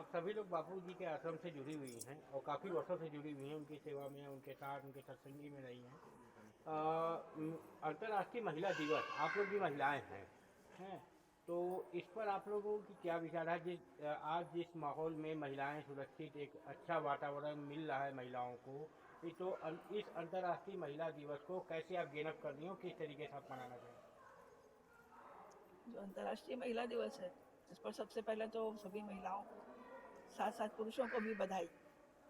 आप सभी लोग बापू जी के आश्रम से जुड़ी हुई हैं और काफ़ी वर्षों से जुड़ी हुई हैं, उनकी सेवा में, उनके साथ, उनके सत्संगी में रही हैं। अंतर्राष्ट्रीय महिला दिवस, आप लोग भी महिलाएं हैं तो इस पर आप लोगों की क्या विचार है? आज जिस माहौल में महिलाएं सुरक्षित, एक अच्छा वातावरण मिल रहा है महिलाओं को, तो इस अंतर्राष्ट्रीय महिला दिवस को कैसे आप गेन अप कर रही हो, किस तरीके से आप मनाना चाहें? जो अंतर्राष्ट्रीय महिला दिवस है, इस पर सबसे पहले तो सभी महिलाओं को, साथ साथ पुरुषों को भी बधाई,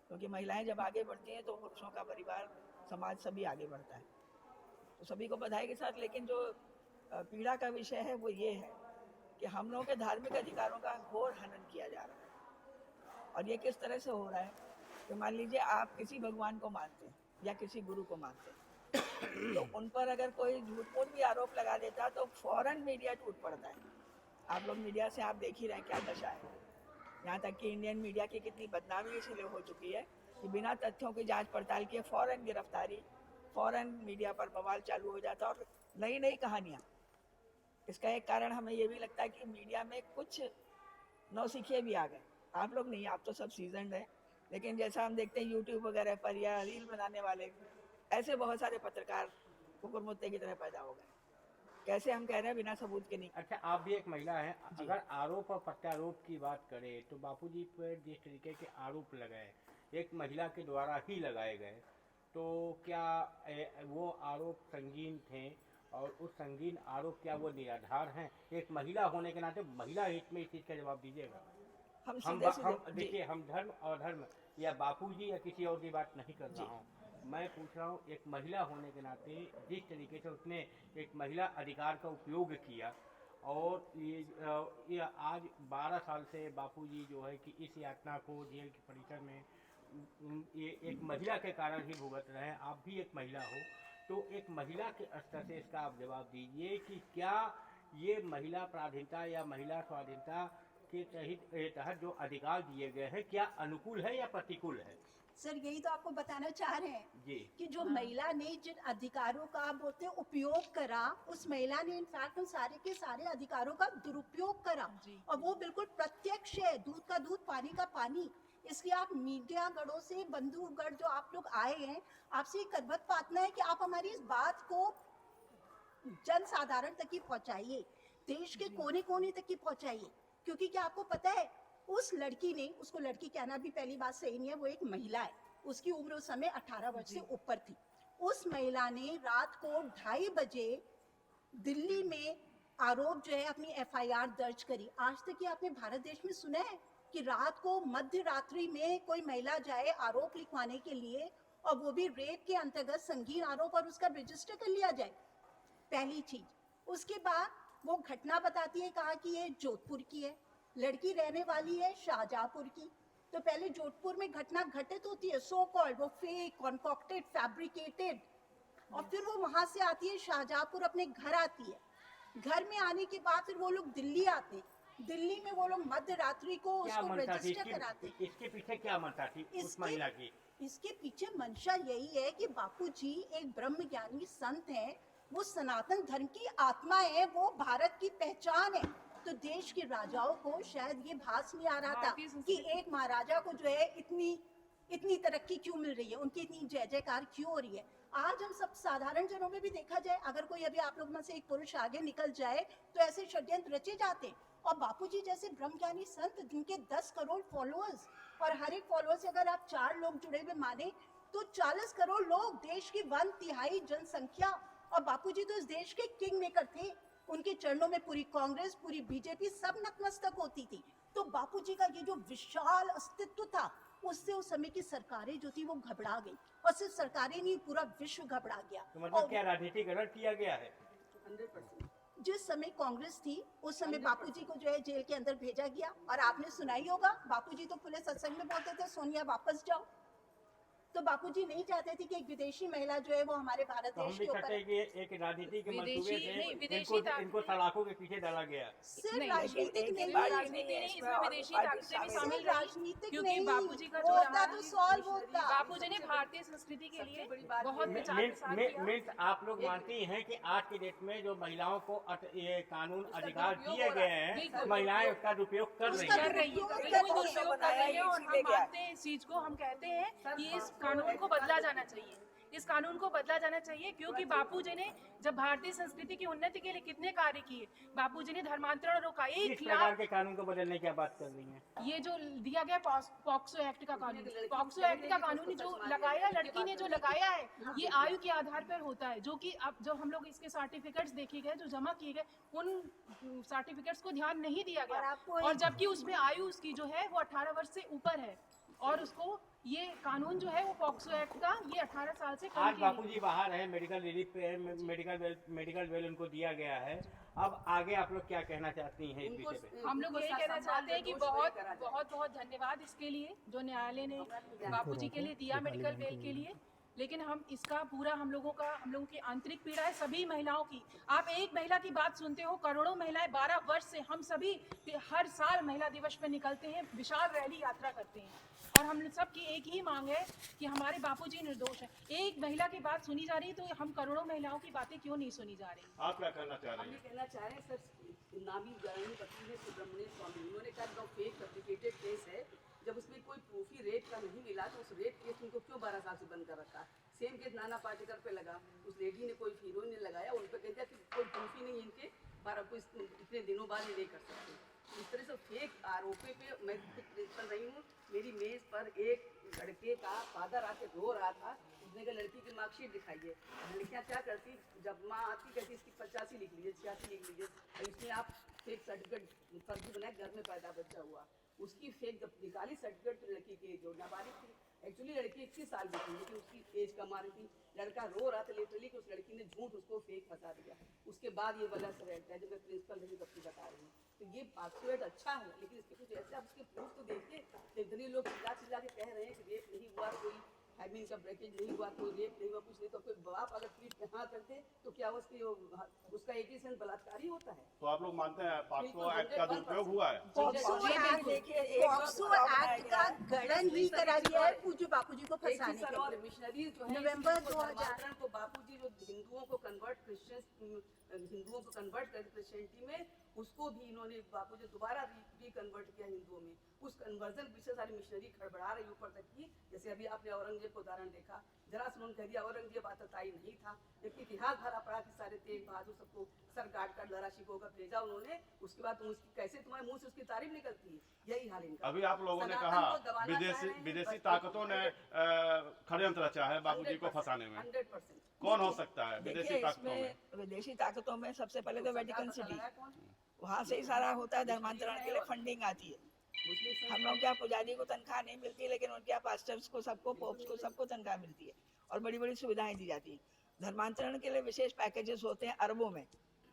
क्योंकि महिलाएं जब आगे बढ़ती हैं तो पुरुषों का परिवार, समाज सभी आगे बढ़ता है। तो सभी को बधाई के साथ, लेकिन जो पीड़ा का विषय है वो ये है कि हम लोगों के धार्मिक अधिकारों का घोर हनन किया जा रहा है। और ये किस तरह से हो रहा है कि मान लीजिए आप किसी भगवान को मानते हैं या किसी गुरु को मानते हैं, तो उन पर अगर कोई झूठ मूठ भी आरोप लगा देता तो फौरन मीडिया टूट पड़ता है। आप लोग मीडिया से आप देख ही रहे हैं क्या दशा है। यहाँ तक कि इंडियन मीडिया की कितनी बदनामी इसलिए हो चुकी है कि बिना तथ्यों की जांच पड़ताल किए फौरन गिरफ्तारी, फौरन मीडिया पर बवाल चालू हो जाता और नई नई कहानियाँ। इसका एक कारण हमें ये भी लगता है कि मीडिया में कुछ नौसिखिए भी आ गए। आप लोग नहीं, आप तो सब सीजन्ड हैं, लेकिन जैसा हम देखते हैं यूट्यूब वगैरह पर या रील बनाने वाले, ऐसे बहुत सारे पत्रकार कुकुर मुत्ते की तरह पैदा हो गए। कैसे हम कह रहे हैं बिना सबूत के नहीं। अच्छा, आप भी एक महिला हैं। जी, अगर आरोप और प्रत्यारोप की बात करें तो बापूजी पर जिस तरीके के आरोप लगाए, एक महिला के द्वारा ही लगाए गए, तो क्या वो आरोप संगीन थे? और उस संगीन आरोप क्या वो निराधार हैं? एक महिला होने के नाते महिला हित में इस चीज़ का जवाब दीजिएगा। हम सीधे सीधे हम जी देखिए, हम धर्म और धर्म या बापूजी या किसी और की बात नहीं कर रहा जी हूँ। मैं पूछ रहा हूँ, एक महिला होने के नाते जिस तरीके से उसने एक महिला अधिकार का उपयोग किया, और ये आज 12 साल से बापूजी जो है कि इस यातना को जेल के परिसर में ये एक महिला के कारण ही भुगत रहे हैं। आप भी एक महिला हो, तो एक महिला के स्तर से इसका आप जवाब दीजिए कि क्या ये महिला पराधीनता या महिला स्वाधीनता के तहत जो अधिकार दिए गए हैं, क्या अनुकूल है या प्रतिकूल है? सर यही तो आपको बताना चाह रहे हैं जी। कि जो महिला ने जिन अधिकारों का आप बोलते हैं उपयोग करा, उस महिला ने इनफैक्ट उन सारे के सारे अधिकारों का दुरुपयोग करा। और वो बिल्कुल प्रत्यक्ष है, दूध का दूध पानी का पानी। इसलिए आप मीडिया गढ़ों से, बंधुगढ़ जो आप लोग आए हैं, आपसे एक करबत प्रार्थना है कि आप हमारी इस बात को जन साधारण तक ही पहुंचाइए, देश के कोने कोने तक ही पहुंचाइए। क्योंकि क्या आपको पता है, उस लड़की ने, उसको लड़की कहना भी पहली बात सही नहीं है, वो एक महिला है, उसकी उम्र उस समय 18 वर्ष से ऊपर थी। उस महिला ने रात को 2:30 बजे दिल्ली में आरोप जो है अपनी FIR दर्ज करी। आज तक ये आपने भारत देश में सुना है कि रात को मध्य रात्रि में कोई महिला जाए आरोप लिखवाने के लिए, और वो भी रेप के अंतर्गत संगीन आरोप, और उसका रजिस्टर कर लिया जाए? पहली चीज। उसके बाद वो घटना बताती है, कहा कि ये जोधपुर की है, लड़की रहने वाली है शाहजहांपुर की। तो पहले जोधपुर में घटना घटित होती है, सो कॉल्ड, वो फेक, कॉन्कॉक्टेड, फैब्रिकेटेड, और फिर वो वहां से आती है शाहजहांपुर, अपने घर आती है। घर में आने के बाद फिर वो लोग दिल्ली आते हैं। दिल्ली में वो लोग मध्य रात्रि को क्या उसको मंशा थी रजिस्टर कराते। इसके पीछे क्या मंशा थी उस महिला की? इसके पीछे मंशा यही है कि बापूजी एक ब्रह्म ज्ञानी संत हैं, वो सनातन धर्म की आत्मा है, वो भारत की पहचान है। तो देश के राजाओं को शायद ये भास नहीं आ रहा था कि एक महाराजा को जो है इतनी तरक्की क्यों मिल रही है, उनकी इतनी जय जयकार क्यों हो रही है। आज हम सब साधारण जनों में भी देखा जाए, अगर कोई अभी आप लोग में से एक पुरुष आगे निकल जाए तो ऐसे षड्यंत्र रचे जाते हैं। और बापूजी जैसे ब्रह्मज्ञानी संत, जिनके 10 करोड़ फॉलोअर्स, और हर एक फॉलोअर से अगर आप 4 लोग जुड़े हुए माने तो 40 करोड़ लोग, देश की 1/3 जनसंख्या। और बापूजी तो इस देश के किंग मेकर थे। उनके चरणों में पूरी कांग्रेस, पूरी बीजेपी सब नतमस्तक होती थी। तो बापूजी का ये जो विशाल अस्तित्व था, उससे उस समय की सरकारें जो थी वो घबरा गई, और सिर्फ सरकारें नहीं, पूरा विश्व घबरा गया। तो मतलब क्या राजनीतिकरण किया गया है? 100%। जिस समय कांग्रेस थी उस समय बापूजी को जो है जेल के अंदर भेजा गया। और आपने सुना ही होगा, बापूजी तो खुले सत्संग में बोलते थे, सोनिया वापस जाओ। तो बापूजी नहीं चाहते थे कि एक विदेशी महिला जो है वो हमारे भारत तो हम देश भी के कहते ऊपर। हैं कि एक राजनीति के मंसूबे विदेशी से इनको सलाखों के पीछे डाला गया। सिर्फ राजनीतिक नहीं, राजनीति नहीं, इसमें विदेशी ताकतें भी शामिल रही, राजनीतिक क्योंकि नहीं बापूजी का जो होता रहा तो सॉल्व होता। बापू जी ने भारतीय संस्कृति के लिए बहुत विचार विचार किया। मीन्स आप लोग मानती हैं कि आज के डेट में जो महिलाओं को ये कानून अधिकार दिए गए हैं, महिलाएं उसका दुरुपयोग कर रही कर हैं। रही है, बिल्कुल दुरुपयोग कर रही है, और हम मानते हैं इस चीज को। हम कहते हैं कि इस कानून को बदला जाना चाहिए, इस कानून को बदला जाना चाहिए, क्योंकि बापूजी ने जब भारतीय संस्कृति की उन्नति के लिए कितने कार्य किए। बापूजी ने धर्मांतरण रोका, किस एक प्रकार लाख के कानून को बदलने की आप बात कर रही हैं? ये जो दिया गया पॉक्सो एक्ट का कानून, पॉक्सो एक्ट का कानून जो लगाया, लड़की ने जो लगाया है, ये आयु के आधार पर होता है, जो कि अब जब हम लोग इसके सर्टिफिकेट्स देखे गए, जो जमा किए गए, उन सर्टिफिकेट्स को ध्यान नहीं दिया गया, और जबकि उसमें आयु उसकी जो है वो 18 वर्ष से ऊपर है, और उसको ये कानून जो है वो पॉक्सो एक्ट का ये 18 साल से कम आज की बापूजी बाहर है, मेडिकल रिलीफ पे, मेडिकल वेल उनको दिया गया है। अब आगे आप लोग क्या कहना चाहती हैं इस विषय पे? हम लोग यही कहना चाहते हैं कि बहुत बहुत बहुत धन्यवाद इसके लिए जो न्यायालय ने बापूजी के लिए दिया, मेडिकल बेल के लिए। लेकिन हम इसका पूरा हम लोगों की आंतरिक पीड़ा है सभी महिलाओं की। आप एक महिला की बात सुनते हो, करोड़ों महिलाएं 12 वर्ष से, हम सभी हर साल महिला दिवस पे निकलते हैं, विशाल रैली यात्रा करते हैं, और हम सब की एक ही मांग है कि हमारे बापूजी निर्दोष हैं। एक महिला की बात सुनी जा रही है तो हम करोड़ों महिलाओं की बातें क्यों नहीं सुनी जा रही? आप क्या कहना चाह रहे हम ये हैं? कहना चाह रहे हैं सर, नामी गायनी वकील है सुब्रमण्य स्वामी, उन्होंने कहा फेक सर्टिफिकेटेड केस है, जब उसमें कोई प्रूफ ही रेप का नहीं मिला तो उस रेप केस उनको क्यों 12 साल से बंद कर रखा? सेम केस नाना पाटेकर पे लगा, उस लेडी ने, कोई हीरोइन ने लगाया, उन पर कह दिया कि कोई प्रूफ ही नहीं इनके, 12 को इतने दिनों बाद ये नहीं कर सकते। इस तरह से फेक आरोपी पे मैं खुद प्रिंसिपल रही हूँ, मेरी मेज पर एक लड़के का फादर आके रो रहा था, उसने कहा लड़की की मार्कशीट दिखाइए। लड़कियाँ क्या करती, जब माँ आती कहती इसकी 85 लिख लीजिए, 86 लिख लीजिए, और इसमें आप फेक सर्टिफिकेट फर्जी बनाए, घर में पैदा बच्चा हुआ, उसकी फेक जब निकाली सर्टिफिकेट तो लड़की की जो नाबालिग थी, एक्चुअली लड़की 21 साल की थी, लेकिन उसकी एज कम आ रही थी। लड़का रो रहा था लिटरली कि उस लड़की ने झूठ उसको फेक फंसा दिया। उसके बाद ये वाला सरेंट है, जब मैं प्रिंसिपल रही तब की बता रही हूँ। तो ये पासवर्ड अच्छा है, लेकिन इसके कुछ ऐसे आप उसके प्रूफ तो देखिए। इतने लोग चिल्ला के कह रहे हैं कि रेप नहीं हुआ, कोई हैमिंग का ब्रेकेज नहीं हुआ, कोई रेप नहीं हुआ, कुछ नहीं, तो कोई बाप अगर पीठ पे हाथ रखते तो क्या उसका 81 बलात्कार ही होता है? तो आप लोग मानते हैं पॉक्सो एक्ट का दुरुपयोग हुआ है? पॉक्सो एक्ट का गठन ही करा दिया है पूज्य बापूजी को फंसाने के और लिए। मिशनरी जो है नवंबर 2000 धर्मांतरण को बापूजी जो हिंदुओं को कन्वर्ट हिंदुओं को कन्वर्ट कर क्रिश्चियनिटी में, उसको भी इन्होंने बापूजी दोबारा रीकन्वर्ट किया हिंदुओं में। उस कन्वर्जन पीछे सारी मिशनरी खड़बड़ा रही ऊपर तक की। जैसे अभी आपने औरंगजेब को उदाहरण देखा, जरा सुन कह दिया औरंगजेब आतताई नहीं था, जबकि इतिहास भरा पड़ा कि सारे तेग बहादुर सबको सर काट कर लड़ा शिकों का भेजा उन्होंने। उसके बाद तुम उसकी कैसे तुम्हारे मुंह से उसकी तारीफ निकलती है? यही हाल इनका। अभी आप लोगों ने कहा विदेशी ताकतों ने षड्यंत्र रचा है बापूजी को फंसाने में। 100%। कौन हो सकता है विदेशी देखिए, ताकतों में? इसमें विदेशी ताकतों में सबसे पहले तो वेटिकन सिटी, वहाँ से ही सारा होता है, धर्मांतरण के लिए फंडिंग आती है। हम लोग क्या पुजारी को तनख्वाह नहीं मिलती, लेकिन उनके यहाँ पास्टर्स को, सबको, पोप्स को, सबको तनख्वाह मिलती है और बड़ी बड़ी सुविधाएं दी जाती हैं। धर्मांतरण के लिए विशेष पैकेजेस होते हैं अरबों में।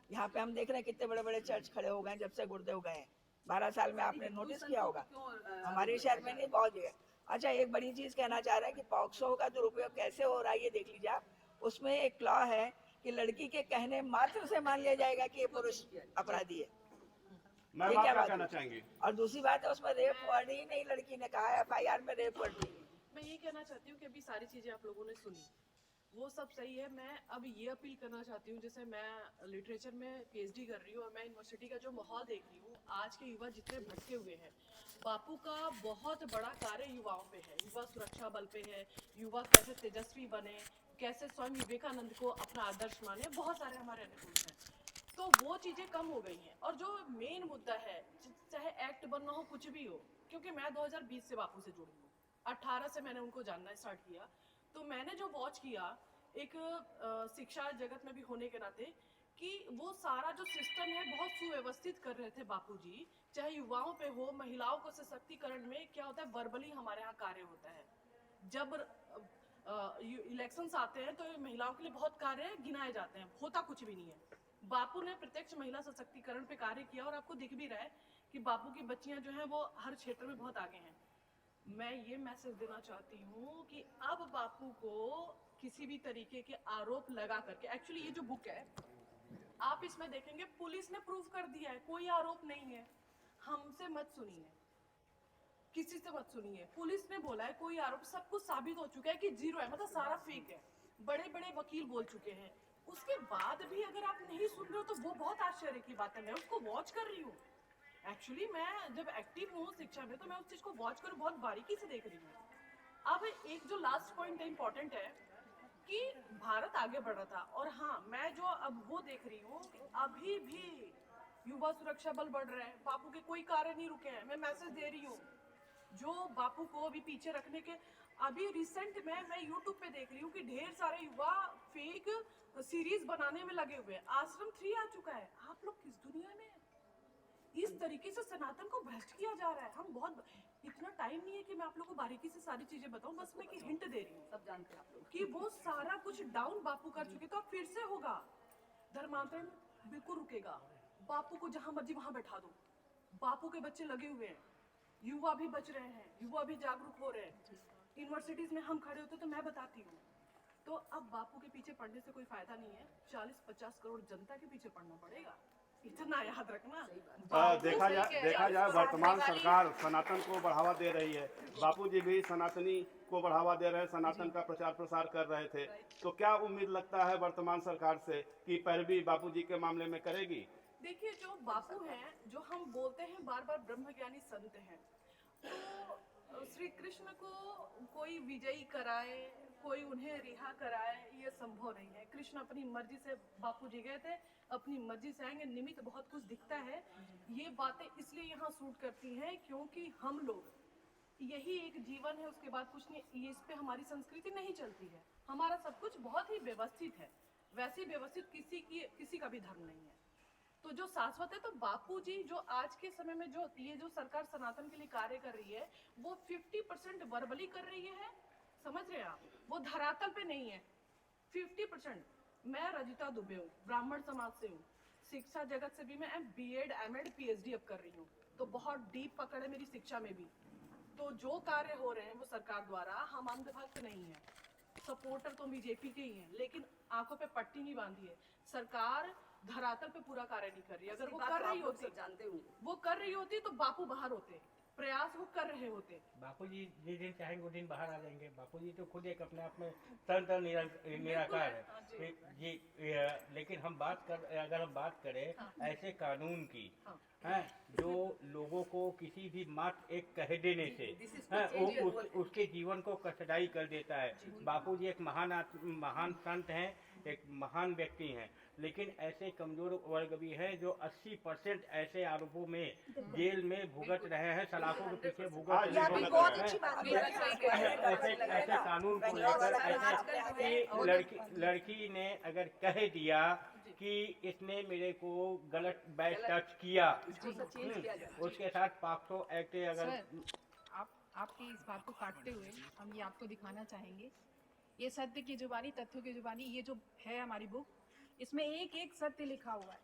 यहाँ पे हम देख रहे हैं कितने बड़े बड़े चर्च खड़े हो गए जब से गुरुदेव गए हैं। 12 साल में आपने नोटिस किया होगा, हमारे शहर में नहीं, बहुत जगह। अच्छा, एक बड़ी चीज कहना चाह रहे हैं कि पॉक्सो का दुरुपयोग कैसे हो रहा है ये देख लीजिए आप। उसमें एक लॉ है कि लड़की के कहने मात्र से मान लिया जाएगा कि ये पुरुष अपराधी है। मैम आप क्या कहना चाहेंगे? और दूसरी बात है, उसमें रेप वर्ड ही नहीं लड़की ने कहा है, FIR में रेप वर्ड नहीं। मैं ये कहना चाहती हूँ कि अभी सारी चीज़ें आप लोगों ने सुनी, वो सब सही है। मैं अब ये अपील करना चाहती हूँ, जैसे मैं लिटरेचर में PhD कर रही हूँ और मैं यूनिवर्सिटी का जो माहौल देख रही हूँ, आज के युवा जितने भटके हुए हैं, बापू का बहुत बड़ा कार्य युवाओं पे है, युवा सुरक्षा बल पे है, युवा कैसे तेजस्वी बने, कैसे स्वयं विवेकानंद को अपना आदर्श माने, बहुत सारे हमारे अनुकूल हैं। तो वो चीज़ें कम हो गई हैं। और जो मेन मुद्दा है, चाहे एक्ट बनना हो, कुछ भी हो, क्योंकि मैं 2020 से बापू से जुड़ी हूँ, 18 से मैंने उनको जानना स्टार्ट किया, तो मैंने जो वॉच किया एक शिक्षा जगत में भी होने के नाते, कि वो सारा जो सिस्टम है बहुत सुव्यवस्थित कर रहे थे बापूजी। चाहे युवाओं पे हो, महिलाओं को सशक्तिकरण में क्या होता है, वर्बली हमारे यहाँ कार्य होता है। जब इलेक्शंस आते हैं तो महिलाओं के लिए बहुत कार्य गिनाए जाते हैं, होता कुछ भी नहीं है। बापू ने प्रत्यक्ष महिला सशक्तिकरण पे कार्य किया और आपको दिख भी रहा है कि बापू की बच्चियां जो हैं वो हर क्षेत्र में बहुत आगे हैं। मैं ये मैसेज देना चाहती हूँ कि अब बापू को किसी भी तरीके के आरोप लगा करके, एक्चुअली ये जो बुक है आप इसमें देखेंगे पुलिस ने प्रूव कर दिया है, कोई आरोप नहीं है, हमसे मत सुनिए। किसी से मत सुनिए। पुलिस ने बोला है कोई आरोप, सब कुछ साबित हो चुका है कि जीरो है, मतलब सारा फेक है। बड़े बड़े वकील बोल चुके हैं। उसके बाद भी अगर आप नहीं सुन रहे हो तो वो बहुत आश्चर्य की बात है। मैं उसको वॉच कर रही हूँ। एक्चुअली मैं जब एक्टिव हूँ शिक्षा में तो मैं उस चीज को वॉच कर बहुत बारीकी से देख रही हूँ। अब एक जो लास्ट पॉइंट इम्पोर्टेंट है कि भारत आगे बढ़ रहा था, और हाँ मैं जो अब वो देख रही हूँ कि अभी भी युवा सुरक्षा बल बढ़ रहे हैं। बापू के कोई कार्य नहीं रुके हैं। मैं मैसेज दे रही हूँ जो बापू को अभी पीछे रखने के। अभी रिसेंट में मैं यूट्यूब पे देख रही हूँ कि ढेर सारे युवा फेक सीरीज बनाने में लगे हुए हैं। आश्रम 3 आ चुका है। आप लोग किस दुनिया में हैं? इस तरीके से सनातन को भ्रष्ट किया जा रहा है। हम बहुत, इतना टाइम नहीं है कि मैं आप लोगों को बारीकी से सारी चीजें बताऊं, बस मैं एक हिंट दे रही हूँ। सब जानते हैं आप लोग कि वो सारा कुछ डाउन बापू कर चुके, तो अब फिर से होगा। धर्मांतरण बिल्कुल रुकेगा। बापू को जहां मर्जी वहां बैठा दो। बापू के बच्चे लगे हुए हैं, युवा भी बच रहे हैं, युवा भी जागरूक हो रहे हैं। यूनिवर्सिटीज में हम खड़े होते तो मैं बताती हूँ। तो अब बापू के पीछे पड़ने से कोई फायदा नहीं है। 40-50 करोड़ जनता के पीछे पड़ना पड़ेगा, इतना याद रखना। देखा जाए वर्तमान सरकार सनातन को बढ़ावा दे रही है। बापूजी भी सनातनी को बढ़ावा दे रहे हैं, सनातन का प्रचार प्रसार कर रहे थे। तो क्या उम्मीद लगता है वर्तमान सरकार से कि पैरवी बापूजी के मामले में करेगी? देखिए जो बापू हैं, जो हम बोलते हैं बार बार ब्रह्मज्ञानी संत हैं, तो श्री कृष्ण को कोई विजयी कराए, कोई उन्हें रिहा कराए, ये संभव नहीं है। कृष्ण अपनी मर्जी से बापू जी गए थे, अपनी मर्जी से आएंगे। निमित्त बहुत कुछ दिखता है। ये बातें इसलिए यहाँ सूट करती हैं क्योंकि हम लोग, यही एक जीवन है, उसके बाद कुछ नहीं। ये इस पे हमारी संस्कृति नहीं चलती है। हमारा सब कुछ बहुत ही व्यवस्थित है। वैसी व्यवस्थित किसी का भी धर्म नहीं है। तो जो शाश्वत है, तो बापूजी जो आज के समय में जो ये जो सरकार सनातन के लिए कार्य कर रही है, वो 50% वर्बली कर रही है, समझ रहे हैं आप, वो धरातल पे नहीं है। 50%। मैं रजिता दुबे हूँ, ब्राह्मण समाज से हूँ, शिक्षा जगत से भी मैं BEd MAd PhD अब कर रही हूँ, तो बहुत डीप पकड़ है मेरी शिक्षा में भी। तो जो कार्य हो रहे हैं वो सरकार द्वारा, हम अंधभक्त नहीं है, सपोर्टर तो बीजेपी के ही हैं, लेकिन आंखों पे पट्टी नहीं बांधी है। सरकार धरातल पे पूरा कार्य नहीं कर रही। अगर वो कर रही होती, जानते होंगे, वो कर रही होती तो बापू बाहर होते, प्रयास वो कर रहे होते। बापूजी जिस दिन चाहेंगे वो दिन बाहर आ जाएंगे। बापूजी तो खुद एक अपने आप में तंत्र निराकार है जी। लेकिन हम अगर हम बात करें ऐसे कानून की, हैं जो लोगों को किसी भी मात्र एक कह देने से उसके जीवन को कष्टदायी कर देता है। बापूजी एक महान संत हैं, एक महान व्यक्ति हैं, लेकिन ऐसे कमजोर वर्ग भी हैं जो 80% ऐसे आरोपों में जेल में भुगत रहे हैं, सलाखों के पीछे भुगत रहे हैं। ऐसे कानून को लेकर ऐसे लड़की ने अगर कह दिया कि इसने मेरे को गलत बैड टच किया, उसके साथ पॉक्सो एक्ट अगर आपकी इस बात को काटते हुए हम ये आपको दिखाना चाहेंगे, ये सत्य की जुबानी, तथ्यों की जुबानी, ये जो है हमारी बुक, इसमें एक एक सत्य लिखा हुआ है।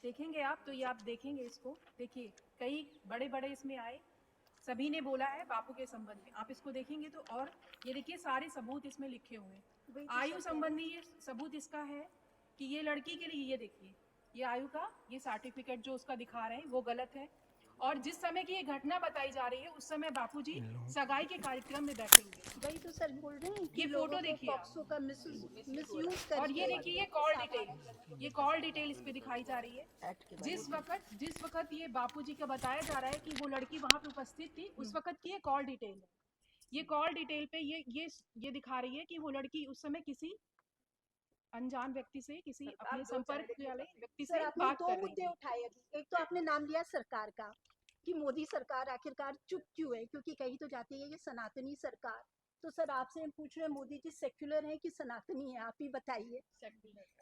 देखेंगे आप तो ये आप देखेंगे इसको, देखिए कई बड़े बड़े इसमें आए, सभी ने बोला है बापू के संबंध में। आप इसको देखेंगे तो, और ये देखिए सारे सबूत इसमें लिखे हुए हैं। आयु संबंधी ये सबूत इसका है कि ये लड़की के लिए, ये देखिए ये आयु का ये सर्टिफिकेट जो उसका दिखा रहे हैं वो गलत है। और जिस समय की ये घटना बताई जा रही है उस समय बापूजी सगाई के कार्यक्रम में बैठे हुए। वही तो सर बोल रहे हैं ये फोटो देखिए पॉक्सो का मिसयूज कर, और ये देखिए ये कॉल डिटेल, ये कॉल डिटेल इस पे दिखाई जा रही है। जिस वक्त ये बापूजी का बताया जा रहा है कि वो लड़की वहां पे उपस्थित थी, उस वक्त की ये कॉल डिटेल है। ये कॉल डिटेल पे ये दिखा रही है कि वो लड़की उस समय किसी अनजान व्यक्ति से, किसी अपने संपर्क वाले व्यक्ति से बात कर रही थी। 2 मुद्दे उठाए अभी। एक तो आपने नाम लिया सरकार का कि मोदी सरकार आखिरकार चुप क्यों है, क्योंकि कही तो जाती है ये सनातनी सरकार। तो सर आपसे हम पूछ रहे हैं, मोदी जी सेक्युलर है कि सनातनी है? आप ही बताइए।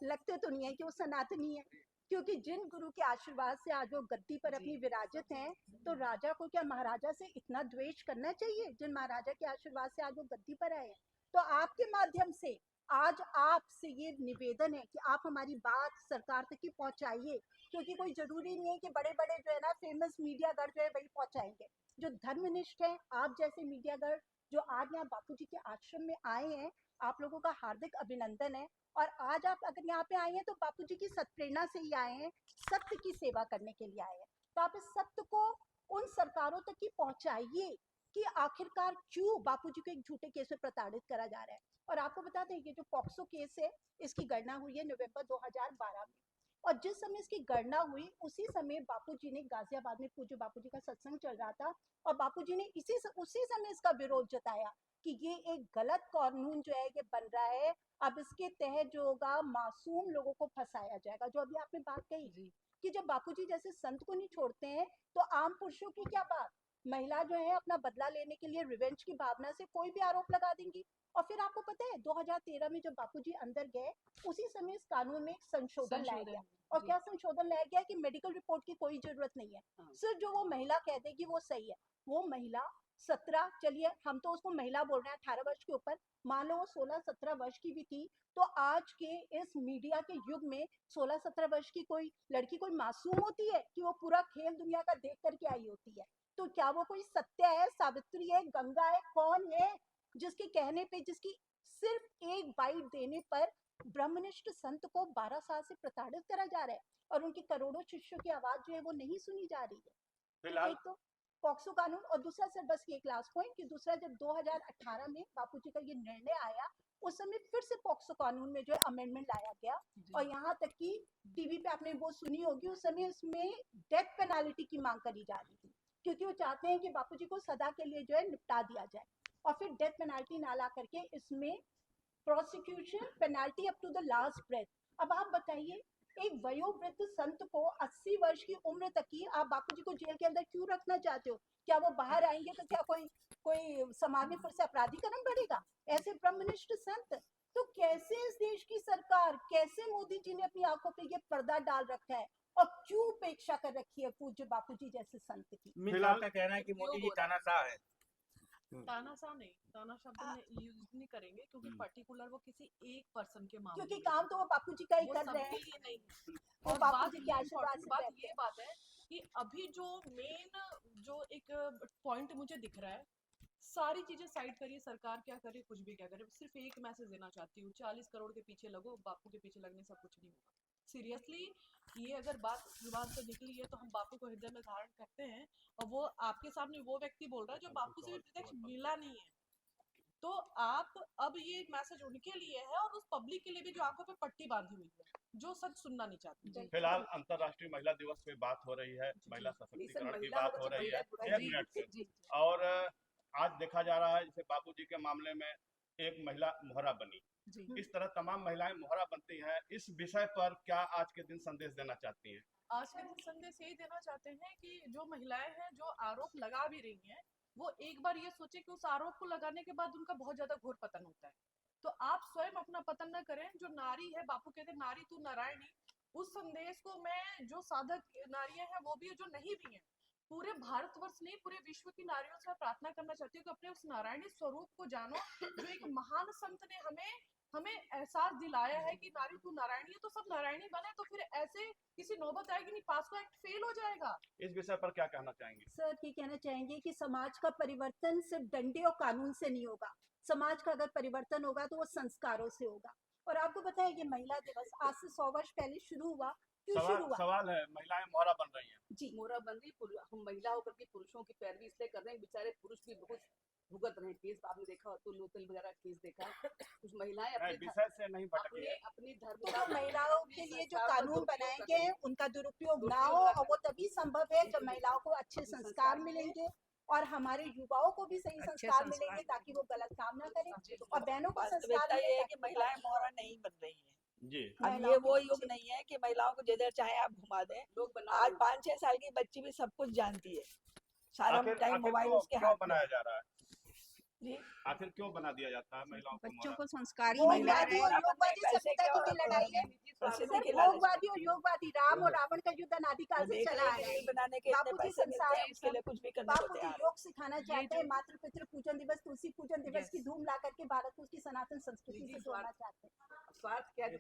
लगते तो नहीं है कि वो सनातनी है, क्योंकि जिन गुरु के आशीर्वाद से आज वो गद्दी पर अपनी विराजत हैं, तो राजा को क्या महाराजा से इतना द्वेष करना चाहिए जिन महाराजा के आशीर्वाद से आज वो गद्दी पर आए हैं? तो आपके माध्यम से आज आपसे ये निवेदन है कि आप हमारी बात सरकार तक ही पहुंचाइए, क्योंकि कोई जरूरी नहीं है कि बड़े बड़े जो है ना फेमस मीडियागर जो है वही पहुंचाएंगे। जो धर्मनिष्ठ है, आप जैसे मीडियागर जो आज यहाँ बापूजी के आश्रम में आए हैं, आप लोगों का हार्दिक अभिनंदन है। और आज आप अगर यहाँ पे आए हैं तो बापूजी की सत्प्रेरणा से ही आए हैं, सत्य की सेवा करने के लिए आए हैं। तो आप इस सत्य को उन सरकारों तक ही पहुंचाइए कि आखिरकार क्यों बापूजी को एक झूठे केस में प्रताड़ित करा जा रहा है। और आपको बताते हैं कि जो पॉक्सो केस है, इसकी गणना हुई है नवंबर 2012 में, और जिस समय इसकी गणना हुई उसी समय बापूजी ने गाजियाबाद में पूज्य बापूजी का सत्संग चल रहा था, और बापूजी ने उसी समय इसका विरोध जताया कि ये एक गलत कानून जो है ये बन रहा है, अब इसके तहत जो होगा मासूम लोगों को फंसाया जाएगा। जो अभी आपने बात कही कि जब बापूजी जैसे संत को नहीं छोड़ते हैं तो आम पुरुषों की क्या बात, महिला जो है अपना बदला लेने के लिए रिवेंज की भावना से कोई भी आरोप लगा देंगी। और फिर आपको पता है 2013 में जब बापूजी अंदर गए उसी समय इस कानून में एक संशोधन लाया गया। और क्या संशोधन लाया गया कि मेडिकल रिपोर्ट की कोई जरूरत नहीं है, सिर्फ जो वो महिला कह देगी वो सही है। वो महिला 17, चलिए हम तो उसको महिला बोल रहे हैं, 18 वर्ष के ऊपर, मान लो वो 16-17 वर्ष की भी थी, तो आज के इस मीडिया के युग में 16-17 वर्ष की कोई लड़की कोई मासूम होती है कि वो पूरा खेल दुनिया का देख करके आई होती है? तो क्या वो कोई सत्या है, सावित्री है, गंगा है, कौन है जिसके कहने पे, जिसकी सिर्फ एक बाइट देने पर ब्रह्मनिष्ठ संत को 12 साल से प्रताड़ित करा जा रहा है और उनकी करोड़ों शिष्यों की आवाज जो है वो नहीं सुनी जा रही है। फिलहाल एक तो पॉक्सो कानून, और दूसरा सर बस ये क्लास पॉइंट कि दूसरा जब 2018 में बापूजी का ये निर्णय आया उस समय फिर से पॉक्सो कानून में जो है अमेंडमेंट लाया गया, और यहाँ तक कि टीवी पे आपने वो सुनी होगी, उस समय इसमें डेथ पेनाल्टी की मांग करी जा रही थी, क्योंकि वो चाहते हैं कि बापूजी को सदा के लिए जो है निपटा दिया जाए। और फिर डेथ पेनाल्टी ना ला करके इसमें prosecution penalty up to the last breath. अब आप बताइए एक वयोवृद्ध संत को 80 वर्ष की उम्र तक की आप बापूजी को जेल के अंदर क्यों रखना चाहते हो? क्या वो बाहर आएंगे तो क्या कोई समाज में फिर से अपराधीकरण बढ़ेगा? ऐसे ब्रह्मनिष्ठ संत, तो कैसे इस देश की सरकार, कैसे मोदी जी ने अपनी आंखों पे ये पर्दा डाल रखा है और क्यों उपेक्षा कर रखी है पूज्य बापूजी जैसे संत की? मिसाल का कहना है कि मोदी जी तानाशाह है। तानाशाह नहीं, ताना शब्द में यूज नहीं करेंगे क्योंकि पर्टिकुलर वो किसी एक पर्सन के मामले क्योंकि में काम तो वो बापूजी का ही वो कर रहे सबके हैं। लिए नहीं है। वो और बापूजी बात के ये आशीर्वाद इम्पोर्टेंट से बात रहते ये हैं। बात है कि अभी जो मेन जो एक पॉइंट मुझे दिख रहा है, सारी चीजें साइड करिए, सरकार क्या करे, कुछ भी क्या करे, सिर्फ एक मैसेज देना चाहती हूँ, 40 करोड़ के पीछे लगो, बापू के पीछे लगने से कुछ नहीं होगा। सीरियसली ये अगर बात जुबान से निकली है तो हम बापू को हृदय में धारण करते हैं, और वो आपके सामने वो व्यक्ति बोल रहा है जो बापू से भी प्रत्यक्ष मिला नहीं है। तो आप अब ये मैसेज उनके लिए है और उस पब्लिक के लिए भी जो आंखों पे पट्टी बांधी हुई है, जो सच सुनना नहीं चाहती। फिलहाल अंतर्राष्ट्रीय महिला दिवस पे बात हो रही है, महिला सशक्तिकरण की बात हो रही है, 1 मिनट से। और आज देखा जा रहा है जैसे बापूजी के मामले में एक महिला मोहरा बनी, इस तरह तमाम महिलाएं मोहरा बनती हैं। इस विषय पर क्या आज के दिन संदेश देना चाहती हैं? आज के दिन संदेश यही देना चाहते हैं कि जो महिलाएं हैं जो आरोप लगा भी रही हैं, वो एक बार ये सोचे कि उस आरोप को लगाने के बाद उनका बहुत ज्यादा घोर पतन होता है। तो आप स्वयं अपना पतन न करें। जो नारी है, बापू कहते हैं नारी तू नारायणी, उस संदेश को मैं जो साधक नारियां हैं वो भी जो नहीं भी हैं, पूरे भारतवर्ष नहीं पूरे विश्व की नारियों से प्रार्थना करना चाहती हूँ कि अपने उस नारायणी स्वरूप को जानो, जो एक महान संत ने हमें एहसास दिलाया है कि नारी तू नारायणी है, तो सब नारायणी बने। तो फिर ऐसे किसी नौबत आएगी नहीं, पास्को एक्ट फेल हो जाएगा। इस विषय पर क्या कहना चाहेंगे? सर ये कहना चाहेंगे कि समाज का परिवर्तन सिर्फ डंडे और कानून से नहीं होगा, समाज का अगर परिवर्तन होगा तो वो संस्कारों से होगा। और आपको पता है कि महिला दिवस आज से 100 वर्ष पहले शुरू हुआ, क्यों शुरू हुआ? सवाल है, महिलाएं मोहरा बन रही हैं जी, मोहरा बन रही, हम महिला होकर के पुरुषों की पैरवी इसलिए कर रहे हैं, बेचारे पुरुष भी बहुत भुगत रहे हैं केस। आपने देखा तो लोतल वगैरह केस देखा, कुछ महिलाएं विषय से नहीं भटकी है। अपनी धर्म तो महिलाओं के लिए जो कानून बनाए गए हैं उनका दुरुपयोग ना हो, और वो तभी संभव है जब महिलाओं को अच्छे संस्कार मिलेंगे और हमारे युवाओं को भी सही संस्कार मिलेंगे ताकि वो गलत काम ना करें। और बहनों को संस्कार वास्तविकता ये है कि मिले महिलाएं मोहरा नहीं बन रही हैं। जी, अब ये वो युग नहीं है कि महिलाओं को जिधर चाहे आप घुमा दें। लोग आज 5-6 साल की बच्ची भी सब कुछ जानती है, सारा टाइम मोबाइल उसके क्यों हाथ में। बनाया जा रहा है? जी, आखिर क्यों बना दिया जाता है महिलाओं को बच्चों मोहरा? को संस्कारी वो महिला हमारी है। योगवादी सभ्यता की भी लड़ाई है। प्रसिद्धि सिर्फ के लालच भोगवादी और योगवादी, राम और रावण का युद्ध अनादिकाल से देख चला रहे आ हैं रहा कि है। बनाने के इतने बापूजी पैसे मिलते संसार हैं, उसके लिए कुछ भी करने को बापूजी तैयार है। योग सिखाना चाहते हैं, मातृ पितृ पूजन दिवस, तुलसी पूजन दिवस की धूम ला करके भारत को उसकी सनातन संस्कृति से जोड़ना चाहते हैं। स्वार्थ क्या है?